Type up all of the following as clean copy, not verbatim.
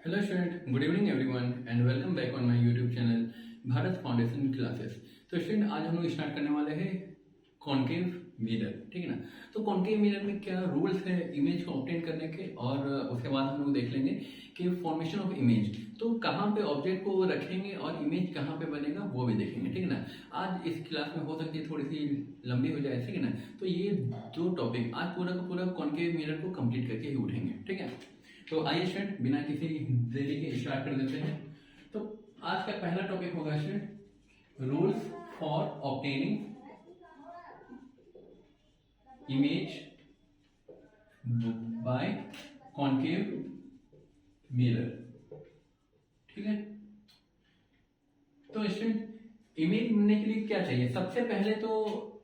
Hello student, good evening everyone and welcome back on my YouTube channel Bharat foundation classes. तो student आज हम लोग start करने वाले हैं कॉन्केव मिरर, ठीक है ना। तो कॉन्केव मिरर में क्या रूल्स है इमेज को ऑब्टेन करने के, और उसके बाद हम लोग देख लेंगे कि फॉर्मेशन ऑफ इमेज, तो कहाँ पे ऑब्जेक्ट को रखेंगे और इमेज कहाँ पे बनेगा वो भी देखेंगे, ठीक है ना। आज इस क्लास में हो सकती है थोड़ी सी लंबी हो जाए, ठीक है ना। तो ये दो टॉपिक आज पूरा का पूरा कॉन्केव मिरर को कंप्लीट करके ही उठेंगे, ठीक है। तो आइए स्टूडेंट बिना किसी देरी के स्टार्ट कर देते हैं। तो आज का पहला टॉपिक होगा student rules for obtaining image by concave mirror, ठीक है। तो स्टूडेंट इमेज मिलने के लिए क्या चाहिए? सबसे पहले तो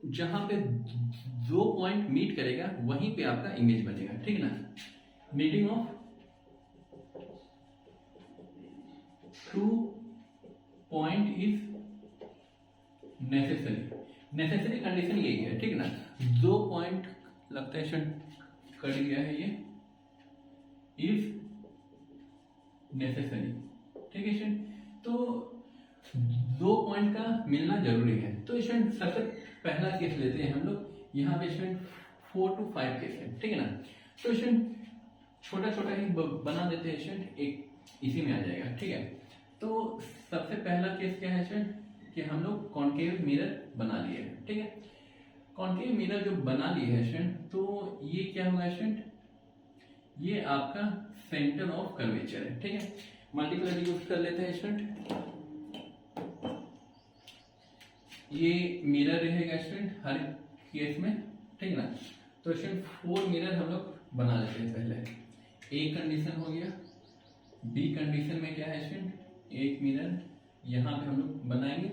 जहां पे दो पॉइंट मीट करेगा वहीं पे आपका इमेज बनेगा, ठीक है ना। Meeting of two point is necessary condition यही है, ठीक है ना। दो पॉइंट लगता है कट गया है, ये इज नेसेसरी, ठीक है स्टूडेंट। तो दो पॉइंट का मिलना जरूरी है। तो स्टूडेंट सबसे पहला केस लेते हैं हम लोग, यहाँ पे स्टूडेंट 4 to 5 केस है, ठीक है ना। तो स्टूडेंट छोटा छोटा ही बना देते हैं स्टूडेंट, एक इसी में आ जाएगा, ठीक है। तो सबसे पहला केस क्या है स्टूडेंट कि हम लोग कॉन्केव मिरर बना लिए हैं, ठीक है। कॉन्केव मिरर जो बना लिए है स्टूडेंट, तो ये क्या होगा स्टूडेंट, ये आपका सेंटर ऑफ कर्वेचर है, ठीक है। मल्टीप्लाई यूज कर लेते हैं स्टूडेंट। ये मिरर रहेगा स्टूडेंट हर केस में, ठीक है ना। तो स्टूडेंट 4 मिरर हम लोग बना लेते हैं। पहले ए कंडीशन हो गया, बी कंडीशन में क्या है स्टूडेंट, एक मिरर यहां पे हम लोग बनाएंगे,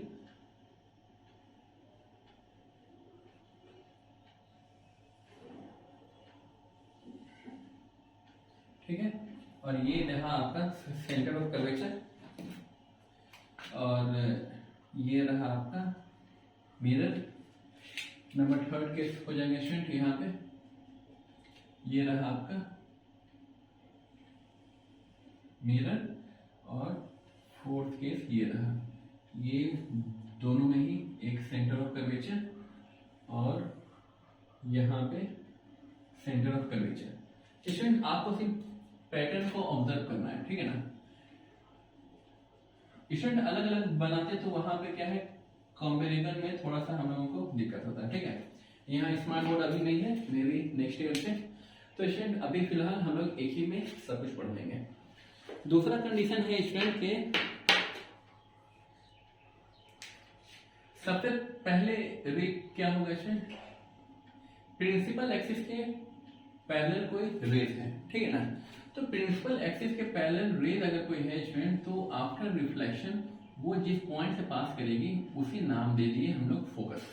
ठीक है। और ये रहा आपका सेंटर ऑफ कर्वेचर, और ये रहा आपका मिरर। नंबर थर्ड केस हो जाएंगे स्टूडेंट, यहाँ पे ये रहा आपका मिरर, और फोर्थ केस ये रहा। ये दोनों में ही एक सेंटर ऑफ कर्वेचर और यहाँ पे सेंटर ऑफ कर्वेचर। स्टूडेंट आपको सिर्फ पैटर्न को ऑब्जर्व करना है, ठीक है ना। स्टूडेंट अलग अलग बनाते तो वहां पे क्या है, कंपैरिजन में थोड़ा सा हम लोगों को दिक्कत होता है, ठीक है। यहाँ स्मार्ट बोर्ड अभी नहीं है, मे बी नेक्स्ट ईयर से। तो स्टूडेंट अभी फिलहाल हम लोग एक ही में सब कुछ पढ़ लेंगे। दूसरा कंडीशन है स्टूडेंट के सबसे पहले रे क्या होगा स्टूडेंट, प्रिंसिपल एक्सिस के पैरेलल कोई रेज है, ठीक है ना। तो प्रिंसिपल एक्सिस के पैरेलल रेज अगर कोई है स्टूडेंट, तो आफ्टर रिफ्लेक्शन वो जिस पॉइंट से पास करेगी उसी नाम दे दिए हम लोग फोकस,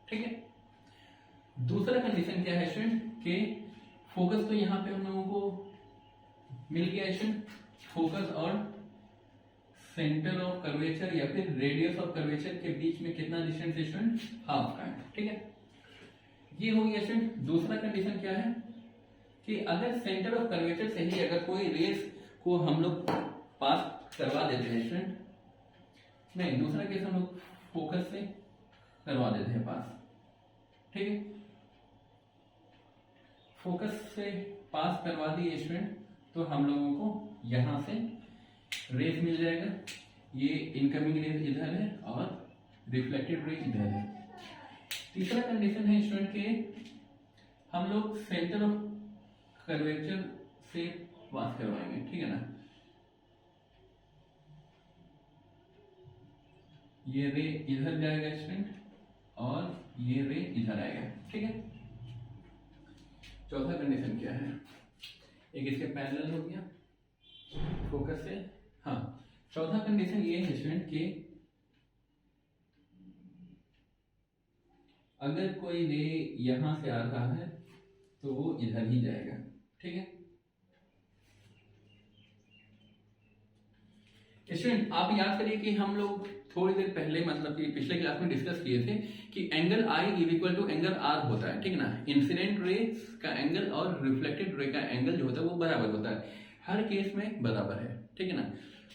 ठीक है। दूसरा कंडीशन क्या है स्टूडेंट के फोकस, तो यहाँ पे हम लोगों को मिल गया स्टूडेंट, फोकस और सेंटर ऑफ कर्वेचर या फिर रेडियस ऑफ कर्वेचर के बीच में कितना डिस्टेंस है स्टूडेंट, हाफ का है, ठीक है। ये हो गया स्टूडेंट। दूसरा कंडीशन क्या है कि अगर सेंटर ऑफ कर्वेचर से ही अगर कोई रेस को हम लोग पास करवा देते हैं स्टूडेंट, नहीं दूसरा केस हम लोग फोकस से करवा देते हैं पास, ठीक है। फोकस से पास करवा दिए स्टूडेंट, तो हम लोगों को यहां से रेस मिल जाएगा। ये इनकमिंग रेस इधर है और रिफ्लेक्टेड रेस इधर है। तीसरा कंडीशन है स्टूडेंट के हम लोग सेंटर ऑफ कर्वेचर से पास करवाएंगे, ठीक है ना। ये रे इधर जाएगा स्टूडेंट और ये रे इधर आएगा, ठीक है। चौथा कंडीशन क्या है, एक इसके पैरेलल हो गया फोकस से। हाँ, चौथा कंडीशन ये है स्टूडेंट कि अगर कोई रे यहां से आ रहा है तो वो इधर ही जाएगा, ठीक है। स्टूडेंट आप याद करिए कि हम लोग थोड़ी देर पहले मतलब कि पिछले क्लास में डिस्कस किए थे कि angle i is equal to angle r होता है, ठीक है ना। इंसिडेंट रे का एंगल और रिफ्लेक्टेड रे का एंगल जो होता है वो बराबर होता है। हर केस में बराबर है, ठीक है ना।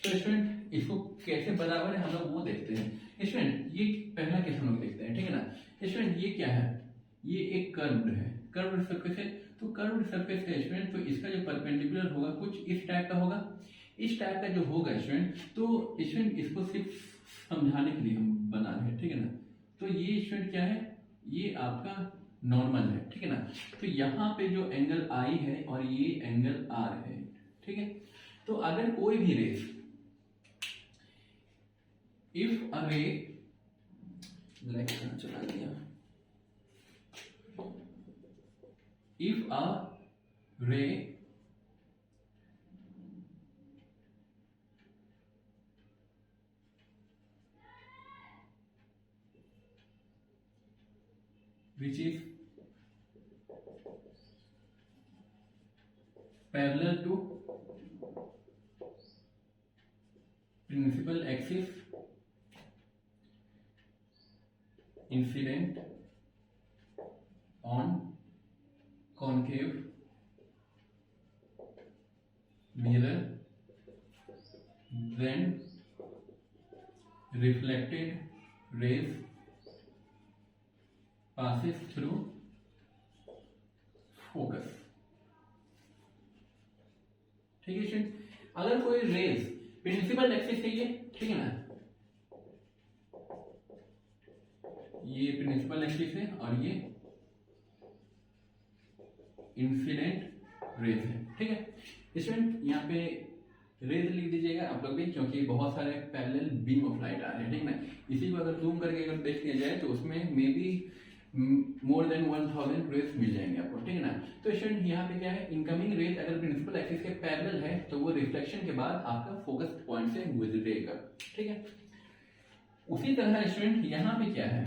तो स्टूडेंट इसको कैसे बराबर है हम लोग वो देखते हैं। स्टूडेंट ये पहला केस हम लोग देखते हैं, ठीक है ना। स्टूडेंट ये क्या है, ये एक कर्व्ड है, कर्व्ड सरफेस है। तो कर्व्ड सरफेस का स्टूडेंट तो इसका जो परपेंडिकुलर होगा कुछ इस टाइप का होगा, इस टाइप का जो होगा स्टूडेंट, तो स्टूडेंट इसको सिर्फ समझाने के लिए हम बना रहे हैं, ठीक है ना। तो ये स्टूडेंट क्या है, ये आपका नॉर्मल है, ठीक है ना। तो यहाँ पे जो एंगल आई है और ये एंगल आर है, ठीक है। तो अगर कोई भी रेस, इफ अ रे, ब्लैक कहाँ चला गया, इफ अ रे which is parallel to principal axis incident on concave mirror, then reflected rays passes through focus, ठीक है स्टूडेंट। अगर कोई रेज प्रिंसिपल एक्सिस है ये, ठीक है ना, ये प्रिंसिपल एक्सिस है और ये इंसिडेंट रेज है, ठीक है स्टूडेंट। यहाँ पे रेज लिख दीजिएगा आप लोग भी, क्योंकि बहुत सारे पैरेलल बीम ऑफ लाइट आ रहे हैं, ठीक है ना। इसी को अगर जूम करके अगर देख लिया जाए तो उसमें maybe more than 1000 rays मिल जाएंगे आपको, ठीक है ना। तो स्टूडेंट यहाँ पे क्या है, इनकमिंग रेज अगर प्रिंसिपल एक्सिस के पैरेलल है तो वो रिफ्लेक्शन के बाद आपका फोकस पॉइंट से गुजरेगा, ठीक है। उसी तरह स्टूडेंट यहाँ पे क्या है,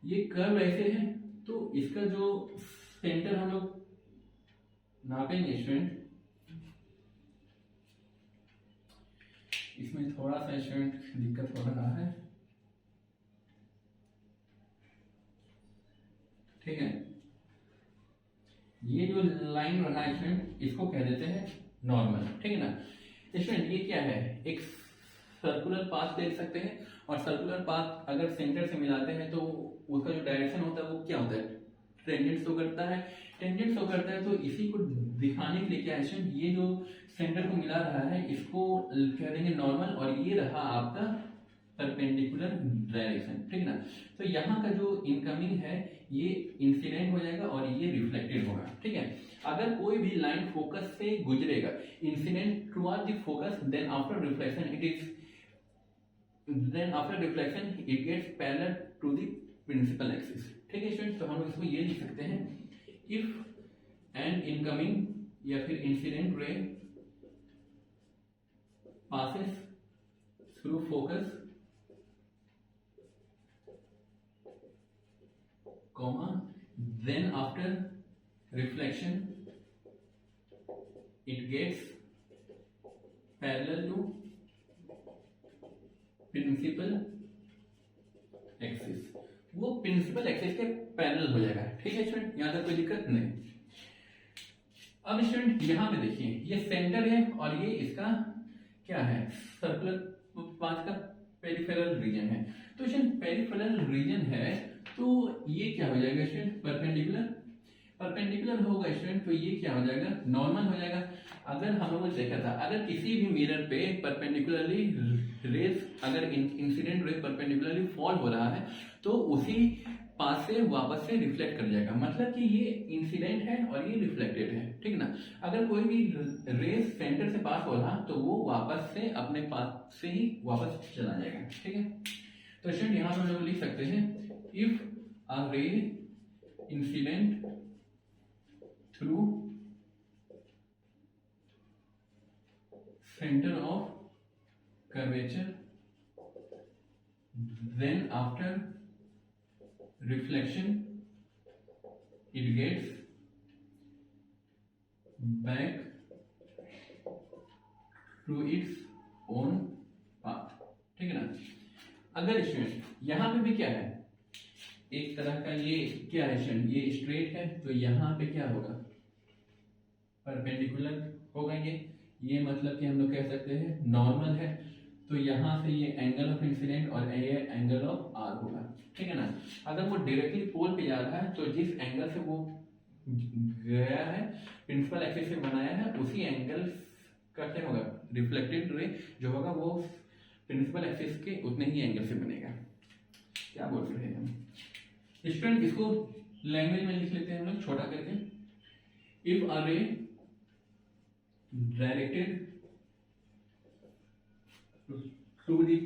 ये कर्व ऐसे है, तो इसका जो सेंटर हम लोग नापेंगे स्टूडेंट, इसमें थोड़ा सा स्टूडेंट दिक्कत हो रहा है, ठीक है। ये जो लाइन रहा है स्टूडेंट, इसको कह देते हैं नॉर्मल, ठीक है ना। स्टूडेंट ये क्या है, एक सर्कुलर पाथ ले सकते हैं, और सर्कुलर पाथ अगर सेंटर से मिलाते हैं तो उसका जो डायरेक्शन होता है वो क्या होता है, टेंजेंट शो करता है, टेंजेंट शो करता है। तो इसी को दिखाने के लिए क्या है स्टूडेंट, ये जो सेंटर को मिला रहा है इसको कह देंगे नॉर्मल, और ये रहा आपका परपेंडिकुलर डायरेक्शन, ठीक है ना। तो यहाँ का जो इनकमिंग है ये इंसिडेंट हो जाएगा और ये रिफ्लेक्टेड होगा, ठीक है। अगर कोई भी लाइन फोकस से गुजरेगा, incident toward the focus, then after reflection it gets parallel to the principal axis, ठीक है स्टूडेंट। तो हम लोग इसको ये लिख सकते हैं, इफ एन इनकमिंग या फिर incident ray passes through focus, comma, then after reflection it gets parallel to principal axis, वो प्रिंसिपल एक्सिस के पैरेलल हो जाएगा, ठीक है स्टूडेंट। यहाँ तक कोई दिक्कत नहीं। अब स्टूडेंट यहाँ पे देखिए, ये सेंटर है और ये इसका क्या है, सर्कुलर पाथ का पेरिफेरल रीजन है। तो स्टूडेंट पेरिफेरल रीजन है तो ये क्या हो जाएगा स्टूडेंट, परपेंडिकुलर, परपेंडिकुलर होगा स्टूडेंट, तो ये क्या हो जाएगा, नॉर्मल हो जाएगा। अगर हम लोगों ने देखा था, अगर किसी भी मिरर पे परपेंडिकुलरली रेज, अगर इंसिडेंट रे परपेंडिकुलरली फॉल हो रहा है तो उसी पास से वापस से रिफ्लेक्ट कर जाएगा, मतलब कि ये इंसिडेंट है और ये रिफ्लेक्टेड है, ठीक है ना। अगर कोई भी रेज सेंटर से पास हो रहा तो वो वापस से अपने पास से ही वापस चला जाएगा, ठीक है। तो स्टूडेंट यहाँ हम लोग लिख सकते हैं, if a ray incident through center of curvature, then after reflection it gets back to its own path, ठीक है ना। अगर स्टूडेंट यहाँ पे भी क्या है, एक तरह का ये क्या है स्टूडेंट, ये स्ट्रेट है, तो यहाँ पे क्या होगा, परपेंडिकुलर होगा, ये मतलब कि हम लोग कह सकते हैं नॉर्मल है, तो यहाँ से ये एंगल ऑफ इंसिडेंट और ये एंगल ऑफ आर होगा, ठीक है ना। अगर वो डायरेक्टली पोल पे जा रहा है तो जिस एंगल से वो गया है, प्रिंसिपल एक्सिस से बनाया है, उसी एंगल का क्या होगा, रिफ्लेक्टेड रे जो होगा वो प्रिंसिपल एक्सिस के उतने ही एंगल से बनेगा। क्या बोल रहे हैं हम स्टूडेंट, इसको लैंग्वेज में लिख लेते हैं हम लोग छोटा करके। If a ray directed to the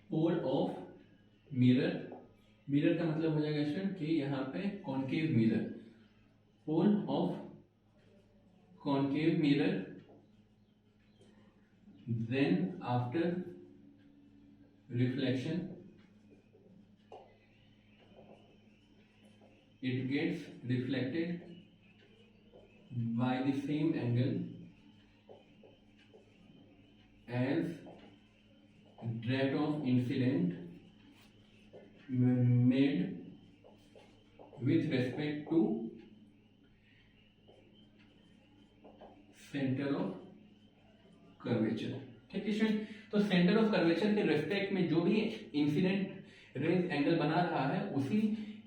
pole of mirror, mirror का मतलब हो जाएगा स्टूडेंट कि यहाँ पे concave mirror, pole of concave mirror, then after reflection it gets reflected by the same angle as that of incident made with respect to center of curvature, ठीक है student. तो सेंटर ऑफ कर्वेचर के respect में जो भी incident raise angle बना रहा है उसी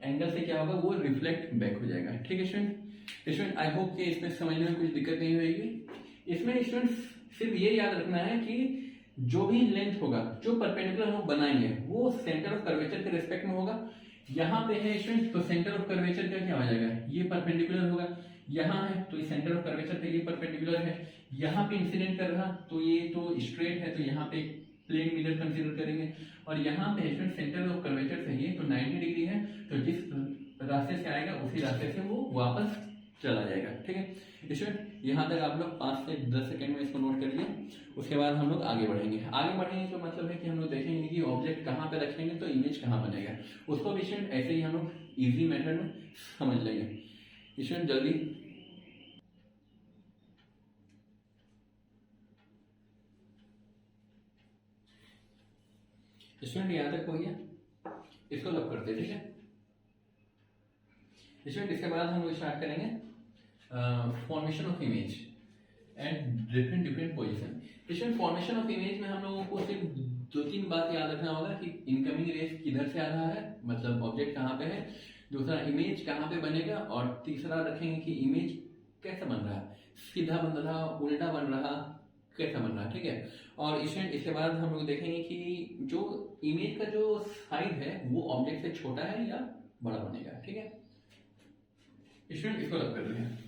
एंगल से क्या होगा, वो रिफ्लेक्ट बैक हो जाएगा, ठीक है स्टूडेंट। आई होप कि इसमें समझने में कुछ दिक्कत नहीं होगी। इसमें स्टूडेंट सिर्फ ये याद रखना है कि जो भी लेंथ होगा, जो परपेंडिकुलर हम बनाएंगे, वो सेंटर ऑफ कर्वेचर के रेस्पेक्ट में होगा। यहाँ पे है स्टूडेंट, तो सेंटर ऑफ कर्वेचर का क्या हो जाएगा, ये परपेंडिकुलर होगा। यहाँ है तो ये सेंटर ऑफ कर्वेचर का ये परपेंडिकुलर है। यहाँ पे इंसिडेंट कर रहा तो ये तो स्ट्रेट है, तो यहाँ पे प्लेन मिरर कंसीडर करेंगे। और यहाँ पे स्टूडेंट सेंटर ऑफ कर्वेचर चाहिए तो 90 डिग्री है, तो जिस रास्ते से आएगा उसी रास्ते से वो वापस चला जाएगा, ठीक है स्टूडेंट। यहाँ तक आप लोग 5 से 10 सेकंड में इसको नोट करिए, उसके बाद हम लोग आगे बढ़ेंगे। आगे बढ़ेंगे तो मतलब है कि हम लोग देखेंगे कि ऑब्जेक्ट कहाँ पे रखेंगे तो इमेज कहाँ बनेगा, उसको भी स्टूडेंट ऐसे ही हम लोग इजी मेथड में समझ लेंगे। स्टूडेंट जल्दी स्टूडेंट यहाँ तक हो गया, इसको लॉक करते हैं, ठीक है स्टूडेंट। इसके बाद हम लोग स्टार्ट करेंगे formation of image at different position. Student formation of image में हम लोगों को सिर्फ 2-3 बात याद रखना होगा कि इनकमिंग रेज किधर से आ रहा है, मतलब ऑब्जेक्ट कहाँ पे है, दूसरा इमेज कहाँ पे बनेगा, और तीसरा रखेंगे कि इमेज कैसा बन रहा है, सीधा बन रहा, उल्टा बन रहा, कैसा बन रहा है, ठीक है। और इसके बाद हम लोग देखेंगे कि जो इमेज का जो साइज है वो ऑब्जेक्ट से छोटा है या बड़ा बनेगा, ठीक है स्टूडेंट। इसको रख कर रहे हैं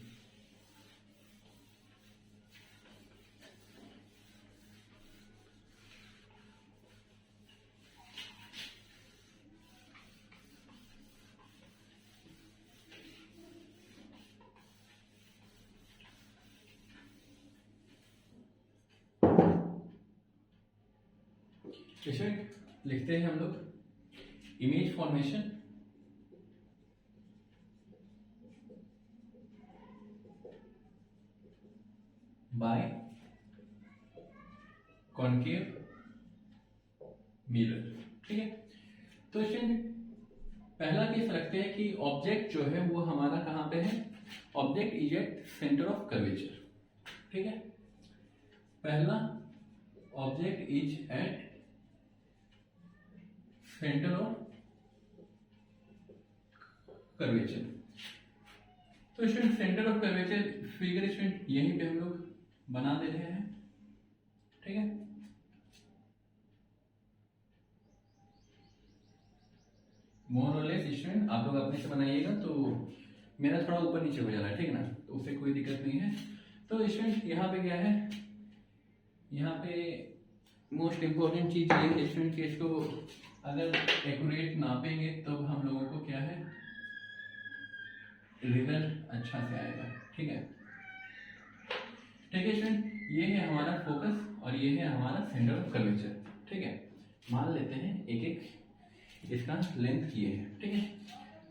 स्टूडेंट, लिखते हैं हम लोग image formation by concave mirror, ठीक है। तो स्टूडेंट पहला केस रखते हैं कि ऑब्जेक्ट जो है वो हमारा कहाँ पे है, object is at centre of curvature, ठीक है। पहला object is at centre of curvature. तो student centre of curvature figure student यहीं पे हम लोग बना दे रहे हैं, ठीक है। मोर और लेस स्टूडेंट आप लोग अपने से बनाइएगा, तो मेरा थोड़ा ऊपर नीचे हो जा रहा है, ठीक है ना, तो उससे कोई दिक्कत नहीं है। तो स्टूडेंट यहाँ पे क्या है, यहाँ पे मोस्ट इम्पोर्टेंट चीज ये है स्टूडेंट कि इसको अगर एक्यूरेट नापेंगे तो हम लोगों को क्या है, रिजल्ट अच्छा से आएगा, ठीक है स्टूडेंट। ये है हमारा फोकस और ये है हमारा सेंटर ऑफ कर्वेचर, ठीक है। मान लेते हैं एक एक इसका लेंथ ये है, ठीक है।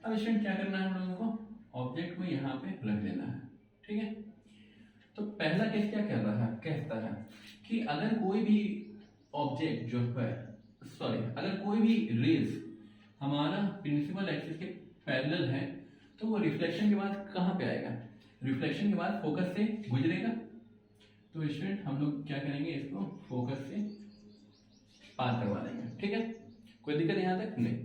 अब स्टूडेंट क्या करना है हम लोगों को, ऑब्जेक्ट को यहाँ पे रख देना है, ठीक है। तो पहला केस क्या कर रहा है, कहता है कि अगर कोई भी ऑब्जेक्ट जो है, अगर कोई भी रेज हमारा प्रिंसिपल एक्सिस के पैरेलल है तो वो रिफ्लेक्शन के बाद कहाँ पे आएगा, रिफ्लेक्शन के बाद फोकस से गुजरेगा, तो तो स्टूडेंट हम लोग क्या करेंगे, इसको फोकस से पार करवा देंगे, ठीक है। कोई दिक्कत यहाँ तक नहीं।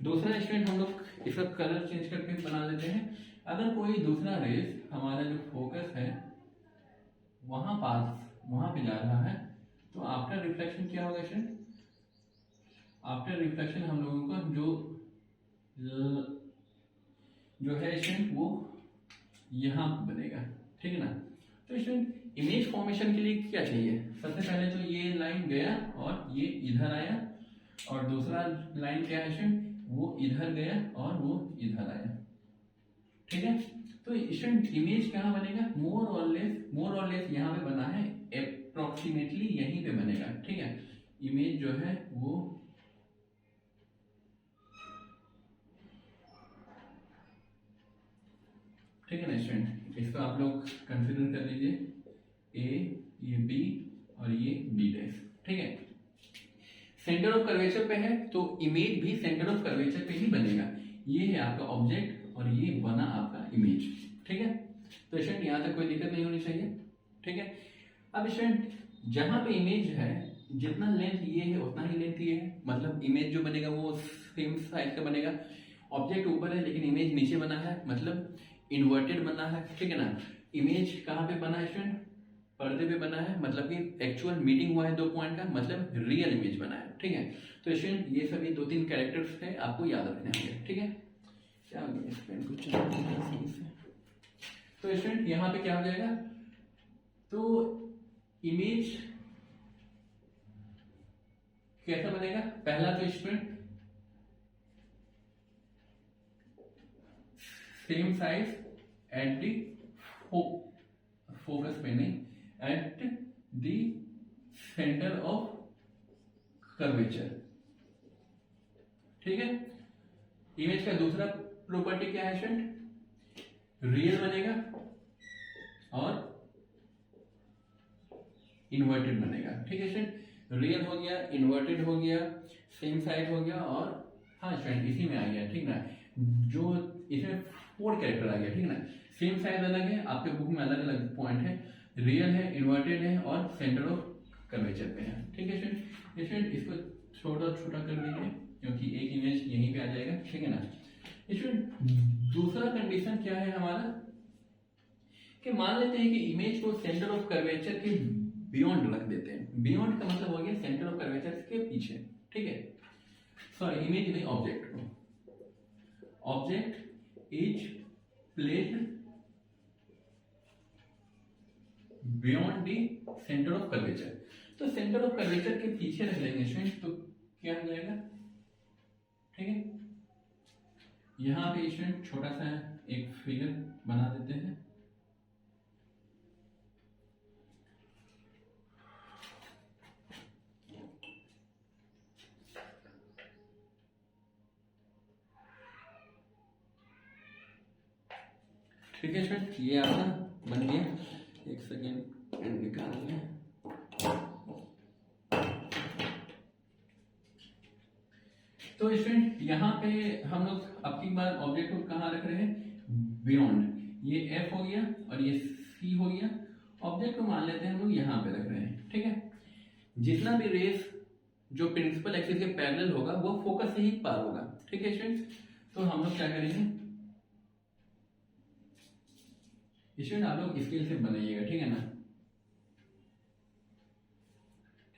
दूसरा स्टूडेंट हम लोग इसका कलर चेंज करके बना देते हैं। अगर कोई दूसरा रेस हमारा जो फोकस है वहां पे जा रहा है, तो आफ्टर रिफ्लेक्शन क्या होगा स्टूडेंट, आफ्टर रिफ्लेक्शन हम लोगों का जो है स्टूडेंट वो यहाँ बनेगा, ठीक है ना। तो स्टूडेंट इमेज फॉर्मेशन के लिए क्या चाहिए, सबसे पहले तो ये लाइन गया और ये इधर आया, और दूसरा लाइन क्या है स्टूडेंट, वो इधर गया और वो इधर आया, ठीक है। तो स्टूडेंट इमेज कहाँ बनेगा, मोर और लेस यहाँ पे बना है, अप्रोक्सीमेटली यहीं पे बनेगा, ठीक है। इमेज जो है वो ठीक है ना स्टूडेंट, इसको आप लोग कंसिडर कर लीजिए, ए, ये बी और ये बी डैश, ठीक है। सेंटर ऑफ कर्वेचर पे है तो इमेज भी सेंटर ऑफ कर्वेचर पे ही बनेगा। ये है आपका ऑब्जेक्ट और ये बना आपका इमेज, ठीक है। तो स्टूडेंट यहाँ तक कोई दिक्कत नहीं होनी चाहिए, ठीक है। अब स्टूडेंट जहां पे इमेज है, जितना लेंथ ये है उतना ही लेंथ ये है, मतलब इमेज जो बनेगा वो सेम साइज का बनेगा। ऑब्जेक्ट ऊपर है लेकिन इमेज नीचे बना है, मतलब इन्वर्टेड बना है, ठीक है ना। इमेज कहाँ पे बना है स्टूडेंट, पर्दे पे बना है, मतलब कि एक्चुअल मीटिंग हुआ है दो पॉइंट का, मतलब रियल इमेज बना है, ठीक है। तो स्टूडेंट ये सभी दो तीन कैरेक्टर्स है आपको याद रखने होंगे, ठीक है। क्या हो गया इस पेन को चलाने से। तो स्टूडेंट यहाँ पे क्या हो जाएगा, तो इमेज कैसा बनेगा, पहला तो student same size at the focus पे नहीं, at the centre of curvature, ठीक है। इमेज का दूसरा प्रॉपर्टी क्या है स्टूडेंट, रियल बनेगा और इन्वर्टेड बनेगा, ठीक है स्टूडेंट। रियल हो गया, इन्वर्टेड हो गया, सेम साइड हो गया, और हाँ स्टूडेंट इसी में आ गया, ठीक ना, जो इसमें 4 कैरेक्टर आ गया, ठीक है ना। सेम साइज अलग है, आपके बुक में अलग अलग पॉइंट है, रियल है, इन्वर्टेड है और सेंटर ऑफ कर्वेचर पे है, ठीक है स्टूडेंट। स्टूडेंट इसको छोटा छोटा कर दीजिए क्योंकि एक इमेज यहीं पे आ जाएगा, ठीक है ना। स्टूडेंट दूसरा कंडीशन क्या है हमारा, कि मान लेते हैं कि इमेज को सेंटर ऑफ कर्वेचर के बियॉन्ड रख देते हैं। बियॉन्ड का मतलब हो गया सेंटर ऑफ कर्वेचर के पीछे, ठीक है। सॉरी इमेज नहीं, ऑब्जेक्ट को, object is placed beyond the centre of curvature. तो सेंटर ऑफ कर्वेचर के पीछे रख लेंगे स्टूडेंट, तो क्या हो जाएगा, ठीक है। यहां पे स्टूडेंट छोटा सा एक फिगर बना देते हैं, ठीक है स्टूडेंट। ये आपका बन गया, एक सेकेंड पेन निकाल लें। तो स्टूडेंट यहाँ पे हम लोग अब की बार ऑब्जेक्ट को कहाँ रख रहे हैं, बियॉन्ड, ये एफ हो गया और ये सी हो गया। ऑब्जेक्ट को मान लेते हैं हम लोग यहाँ पे रख रहे हैं, ठीक है। जितना भी रेस जो प्रिंसिपल एक्सिस के पैरेलल होगा वो फोकस से ही पार होगा, ठीक है स्टूडेंट। तो हम लोग क्या करेंगे स्टूडेंट, आप लोग स्केल से बनाइएगा, ठीक है ना,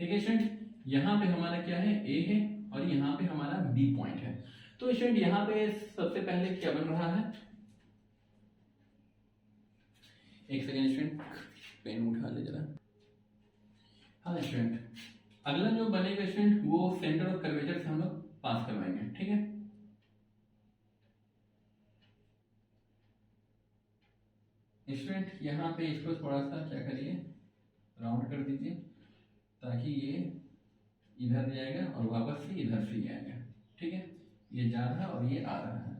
ठीक है स्टूडेंट। यहाँ पे हमारा क्या है, ए है और यहाँ पे हमारा बी पॉइंट है। तो स्टूडेंट यहाँ पे सबसे पहले क्या बन रहा है, एक सेकेंड स्टूडेंट पेन उठा ले जरा। हाँ स्टूडेंट, अगला जो बनेगा स्टूडेंट वो सेंटर ऑफ कर्वेचर से हम लोग पास करवाएंगे, ठीक है। स्टूडेंट यहाँ पे इसको थोड़ा सा क्या करिए, राउंड कर दीजिए ताकि ये इधर जाएगा और वापस से इधर से ही आएगा, ठीक है। ये जा रहा है और ये आ रहा है,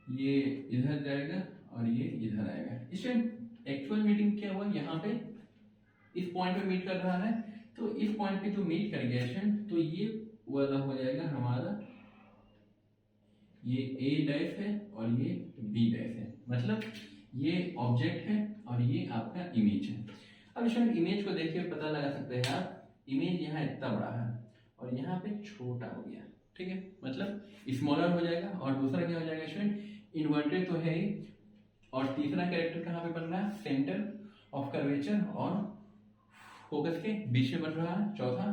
ये इधर जाएगा और ये इधर आएगा। स्टूडेंट एक्चुअल मीटिंग क्या हुआ, यहाँ पे इस पॉइंट पे मीट कर रहा है, तो इस पॉइंट पे जो मीट कर गया स्टूडेंट, तो ये वाला हो जाएगा हमारा, ये ए डैश है और ये बी डैश है, मतलब ये ऑब्जेक्ट है और ये आपका इमेज है। अब स्टूडेंट इमेज को देखिए, पता लगा सकते हैं आप, इमेज यहाँ इतना बड़ा है और यहाँ पे छोटा हो गया, ठीक है, मतलब स्मॉलर हो जाएगा। और दूसरा क्या हो जाएगा स्टूडेंट, इन्वर्टेड तो है ही, और तीसरा कैरेक्टर कहाँ पे बन रहा है, सेंटर ऑफ कर्वेचर और फोकस के बीच में बन रहा है। चौथा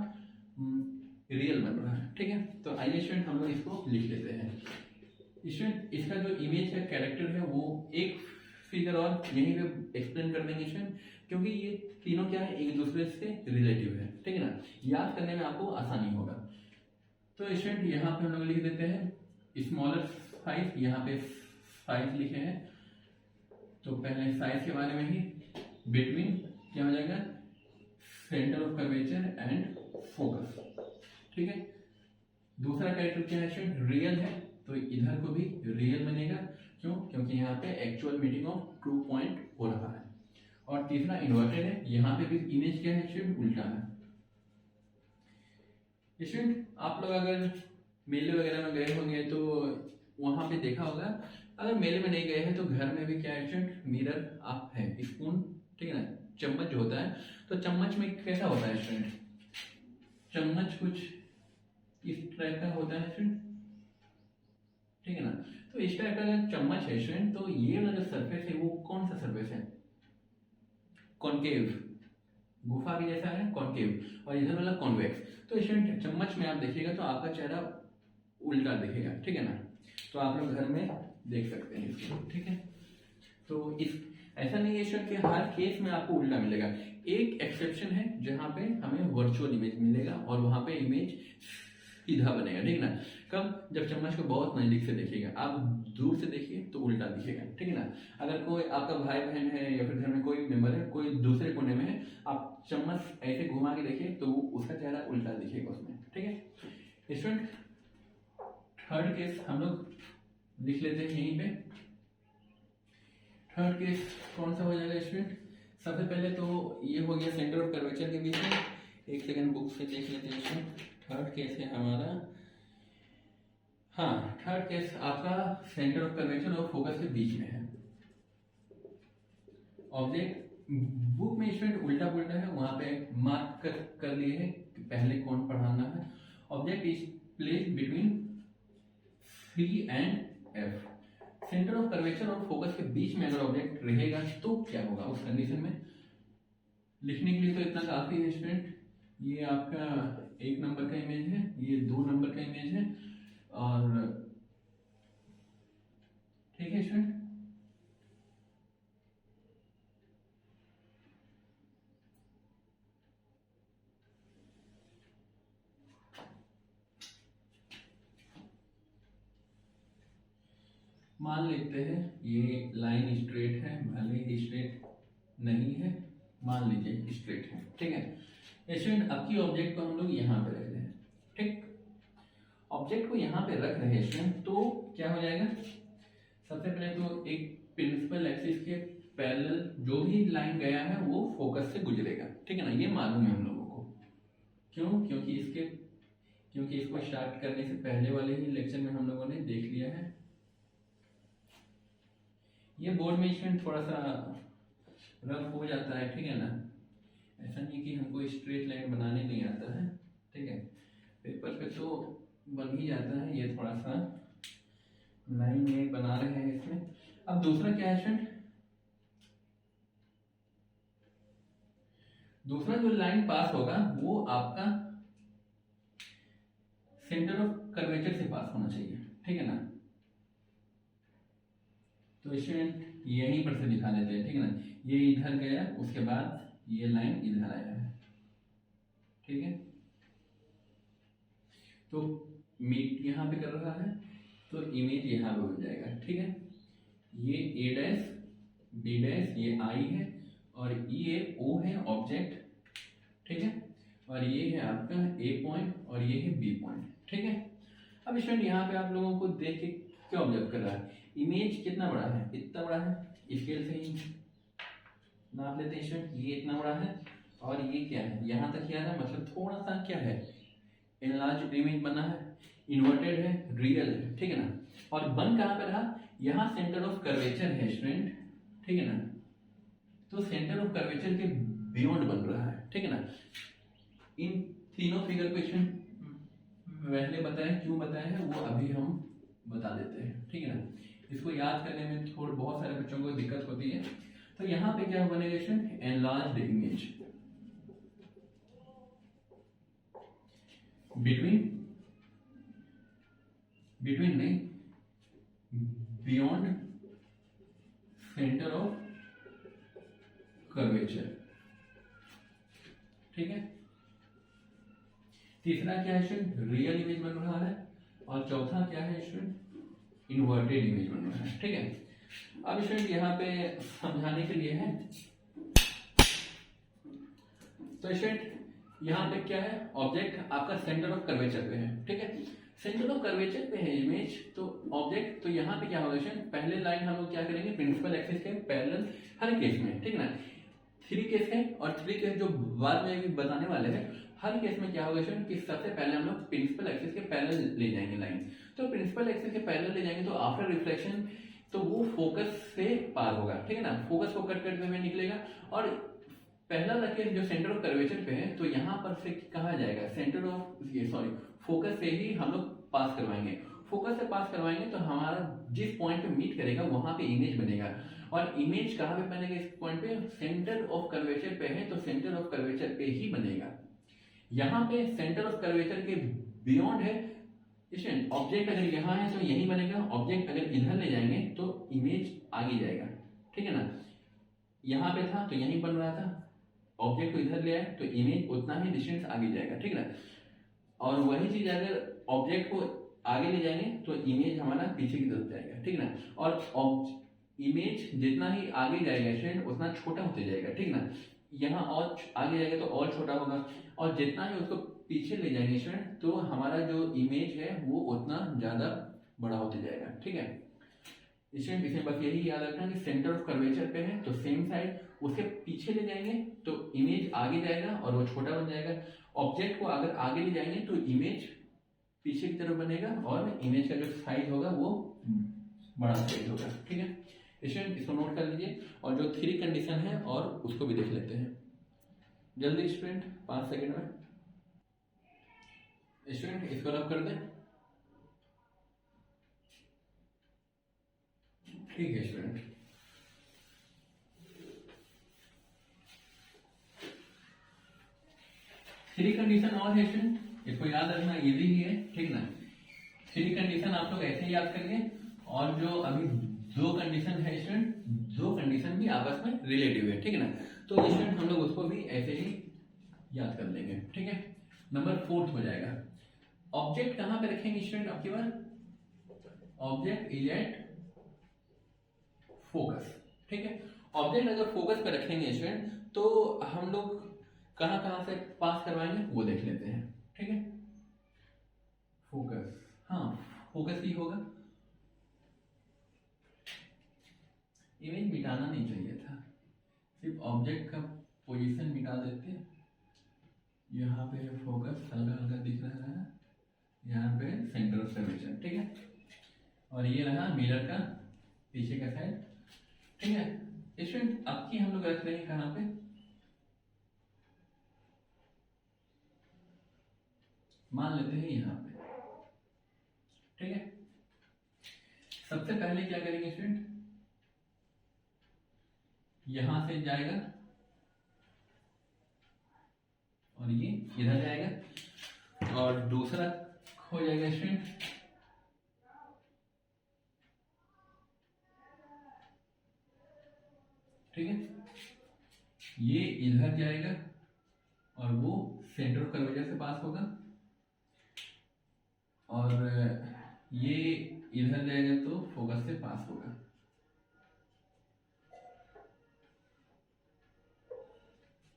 रियल बन रहा है, ठीक है। तो आइए स्टूडेंट हम लोग इसको लिख लेते हैं। स्टूडेंट इसका जो इमेज का कैरेक्टर है वो एक फिगर और यहीं पे एक्सप्लेन कर देंगे स्टूडेंट, क्योंकि ये तीनों क्या है, एक दूसरे से रिलेटिव है, ठीक है ना, याद करने में आपको आसानी होगा। तो स्टूडेंट यहाँ पे हम लोग लिख देते हैं स्मॉलर साइज, यहाँ पे साइज लिखे हैं, तो पहले साइज के बारे में ही, बिटवीन क्या हो जाएगा, centre of curvature and focus, ठीक है। दूसरा कैरेक्टर क्या है स्टूडेंट, रियल है, तो इधर को भी रियल बनेगा, क्यों, क्योंकि यहाँ पे actual meeting of true point हो रहा है। और तीसरा इन्वर्टेड है, यहाँ पे भी इमेज क्या है स्टूडेंट, उल्टा है। स्टूडेंट आप लोग अगर मेले वगैरह में गए होंगे तो वहां पे देखा होगा, अगर मेले में नहीं गए हैं तो घर में भी क्या है स्टूडेंट, मिरर आप है, स्पून, ठीक है ना, चम्मच जो होता है, तो चम्मच में कैसा होता है स्टूडेंट, चम्मच कुछ इस टाइप का होता है स्टूडेंट, ठीक है ना। तो इस टाइप का अगर चम्मच है स्टूडेंट, तो ये वाला जो सरफेस है वो कौन सा सरफेस है, कॉनकेव, गुफा भी जैसा है कॉनकेव, और इधर वाला कॉन्वेक्स। तो स्टूडेंट चम्मच में आप देखिएगा तो आपका चेहरा उल्टा दिखेगा, ठीक है ना, तो आप लोग घर में देख सकते हैं इसको, ठीक है। तो इस ऐसा नहीं है स्टूडेंट कि हर केस में आपको उल्टा मिलेगा, एक एक्सेप्शन है जहां पे हमें वर्चुअल इमेज मिलेगा और वहां पे इमेज सीधा बनेगा, ठीक है ना। कब, जब चम्मच को बहुत नजदीक से देखिएगा, आप दूर से देखिए तो उल्टा दिखेगा, ठीक है ना। अगर कोई आपका भाई बहन है या फिर घर में कोई मेंबर है, कोई दूसरे कोने में है, आप चम्मच ऐसे घुमा के देखिए तो उसका चेहरा उल्टा दिखेगा उसमें, ठीक है। स्टूडेंट थर्ड केस हम लोग लिख लेते हैं यहीं पे। थर्ड केस कौन सा हो जाएगा स्टूडेंट, सबसे पहले तो ये हो गया सेंटर ऑफ कर्वेचर के बीच में, एक सेकंड बुक से देख लेते हैं स्टूडेंट। थर्ड केस है हमारा, हाँ थर्ड केस आपका सेंटर ऑफ कर्वेचर और फोकस के बीच में है। ऑब्जेक्ट बुक में स्टूडेंट उल्टा पुल्टा है, वहां पे मार्क कर लिए है कि पहले कौन पढ़ाना है। Object is placed between C and F, centre of curvature और फोकस के बीच में अगर ऑब्जेक्ट रहेगा तो क्या होगा उस कंडीशन में। लिखने के लिए तो इतना काफी है स्टूडेंट, ये आपका 1 नंबर का इमेज है, ये 2 नंबर का इमेज है, और ठीक है स्टूडेंट। मान लेते हैं ये लाइन स्ट्रेट है, भले ही स्ट्रेट नहीं है, मान लीजिए स्ट्रेट है, ठीक है स्टूडेंट। अब की ऑब्जेक्ट को हम लोग यहाँ पे रख रहे हैं, ठीक, ऑब्जेक्ट को यहाँ पे रख रहे हैं स्टूडेंट, तो क्या हो जाएगा, सबसे पहले तो एक प्रिंसिपल एक्सिस के पैरेलल जो भी लाइन गया है वो फोकस से गुजरेगा, ठीक है ना, ये मालूम है हम लोगों को। क्यों, क्योंकि इसको स्टार्ट करने से पहले वाले ही लेक्चर में हम लोगों ने देख लिया है। ये बोर्ड में स्टूडेंट थोड़ा सा रफ हो जाता है, ठीक है ना, ऐसा नहीं कि हमको स्ट्रेट लाइन बनाने नहीं आता है, ठीक है, पेपर पे तो बन ही जाता है, ये थोड़ा सा लाइन में बना रहे हैं इसमें। अब दूसरा क्या है स्टूडेंट, दूसरा जो लाइन पास होगा वो आपका सेंटर ऑफ कर्वेचर से पास होना चाहिए, ठीक है ना। तो स्टूडेंट यहीं पर से दिखा देते हैं, ठीक है ना, ये इधर गया, उसके बाद ये लाइन इधर आया है, ठीक है। तो मीट यहाँ पे कर रहा है तो इमेज यहाँ पे बन जाएगा, ठीक है। ये A डैश B डैश ये I है और ये O है ऑब्जेक्ट, ठीक है, और ये है आपका A पॉइंट और ये है B पॉइंट, ठीक है। अब स्टूडेंट यहाँ पे आप लोगों को देख के क्या ऑब्जर्व कर रहा है, इमेज कितना बड़ा है, इतना बड़ा है, स्केल से ही नाप लेते हैं स्टूडेंट, ये इतना बड़ा है और ये क्या है, यहाँ तक किया है, मतलब थोड़ा सा क्या है, एनलार्ज इमेज बना है, इन्वर्टेड है, रियल है, ठीक है ना। और बन कहाँ पे रहा, यहाँ सेंटर ऑफ कर्वेचर है स्टूडेंट, ठीक है ना। तो सेंटर ऑफ कर्वेचर के बियॉन्ड बन रहा है, ठीक है ना। इन तीनों फिगर क्वेश्चन पहले बताएं, क्यों बताए हैं वो अभी हम बता देते हैं, ठीक है ना। इसको याद करने में थोड़ा बहुत सारे बच्चों को दिक्कत होती है। तो यहाँ पे क्या बनेगा स्टूडेंट, एनलार्ज्ड इमेज बिटवीन नहीं, बियॉन्ड सेंटर ऑफ कर्वेचर, ठीक है। तीसरा क्या है स्टूडेंट, रियल इमेज बन रहा है, और चौथा क्या है स्टूडेंट, इन्वर्टेड इमेज बन रहा है, ठीक है। अब स्टूडेंट यहाँ पे समझाने के लिए है, तो स्टूडेंट यहाँ पे क्या है, ऑब्जेक्ट आपका सेंटर ऑफ कर्वेचर पे है, ठीक है। सेंटर ऑफ कर्वेचर पे है इमेज, तो ऑब्जेक्ट, तो यहाँ पे क्या होगा स्टूडेंट, पहले लाइन हम लोग क्या करेंगे, प्रिंसिपल एक्सिस के पैरेलल हर केस में, ठीक है ना। 3 केस है और 3 केस जो बाद में भी बताने वाले हैं, हर केस में क्या होगा स्टूडेंट कि सबसे पहले हम लोग प्रिंसिपल एक्सिस के पैरेलल ले जाएंगे लाइन। तो प्रिंसिपल एक्सिस के पैरेलल ले जाएंगे तो आफ्टर रिफ्लेक्शन तो वो फोकस से पार होगा, ठीक है ना, फोकस को कट करते हुए निकलेगा। और पहला लकीर जो सेंटर ऑफ कर्वेचर पे है, तो यहाँ पर से कहा जाएगा सेंटर ऑफ, ये सॉरी, फोकस से ही हम लोग पास करवाएंगे। फोकस से पास करवाएंगे तो हमारा जिस पॉइंट पे मीट करेगा वहां पे इमेज बनेगा। और इमेज कहाँ पे बनेगा, इस पॉइंट पे सेंटर ऑफ कर्वेचर पे है, तो सेंटर ऑफ कर्वेचर पे ही बनेगा। यहाँ पे सेंटर ऑफ कर्वेचर के बियॉन्ड है, ऑब्जेक्ट अगर यहाँ है तो यही बनेगा, ऑब्जेक्ट अगर इधर ले जाएंगे तो इमेज आगे जाएगा, ठीक है ना। यहाँ पे था तो यही बन रहा था, ऑब्जेक्ट को इधर ले आए तो इमेज उतना ही डिस्टेंस आगे जाएगा, ठीक है ना। और वही चीज अगर ऑब्जेक्ट को आगे ले जाएंगे तो इमेज हमारा पीछे की तरफ जाएगा, ठीक है ना। और इमेज जितना ही आगे जाएगा स्टूडेंट उतना छोटा होते जाएगा, ठीक है ना। यहाँ और आगे जाएगा तो और छोटा होगा, और जितना ही उसको पीछे ले जाएंगे स्टूडेंट तो हमारा जो इमेज है वो उतना ज्यादा बड़ा होते जाएगा, ठीक है स्टूडेंट। इसमें बस यही याद रखना कि सेंटर ऑफ कर्वेचर पे है तो सेम साइड उसके पीछे ले जाएंगे तो इमेज आगे जाएगा और वो छोटा बन जाएगा। ऑब्जेक्ट को अगर आगे ले जाएंगे तो इमेज पीछे की तरफ बनेगा और इमेज का जो साइज होगा वो बड़ा साइज होगा, ठीक है स्टूडेंट। इसको नोट कर लीजिए, और जो 3 कंडीशन है और उसको भी देख लेते हैं जल्दी स्टूडेंट, 5 सेकंड में। स्टूडेंट इसको रब कर दें, ठीक है स्टूडेंट। थ्री कंडीशन और है स्टूडेंट, इसको याद रखना इजी ही है, ठीक ना। 3 कंडीशन आप लोग ऐसे ही याद करेंगे, और जो अभी 2 कंडीशन है स्टूडेंट, 2 कंडीशन भी आपस में रिलेटिव है, ठीक है ना। तो स्टूडेंट हम लोग उसको भी ऐसे ही याद कर लेंगे, ठीक है। नंबर 4 हो जाएगा, ऑब्जेक्ट कहां पे रखेंगे स्टूडेंट आपकी बार, ऑब्जेक्ट इज एट फोकस, ठीक है। ऑब्जेक्ट अगर फोकस पे रखेंगे स्टूडेंट तो हम लोग कहां कहां से पास करवाएंगे वो देख लेते हैं, ठीक है। फोकस, हाँ फोकस ही होगा, इमेज मिटाना नहीं चाहिए था, सिर्फ ऑब्जेक्ट का पोजीशन मिटा देते। यहाँ पे फोकस हल्का हल्का दिख रहा है, यहाँ पे सेंटर ऑफ कर्वेचर, ठीक है। और ये रहा मिरर का पीछे का साइड, ठीक है स्टूडेंट। अब की हम लोग रख रहे हैं कहाँ पे, मान लेते हैं यहाँ पे, ठीक है। सबसे पहले क्या करेंगे स्टूडेंट, यहां से जाएगा और ये इधर जाएगा, और दूसरा हो जाएगा स्टूडेंट ठीक है, ये इधर जाएगा और वो सेंटर ऑफ कर्वेचर से पास होगा, और ये इधर जाएगा तो फोकस से पास होगा,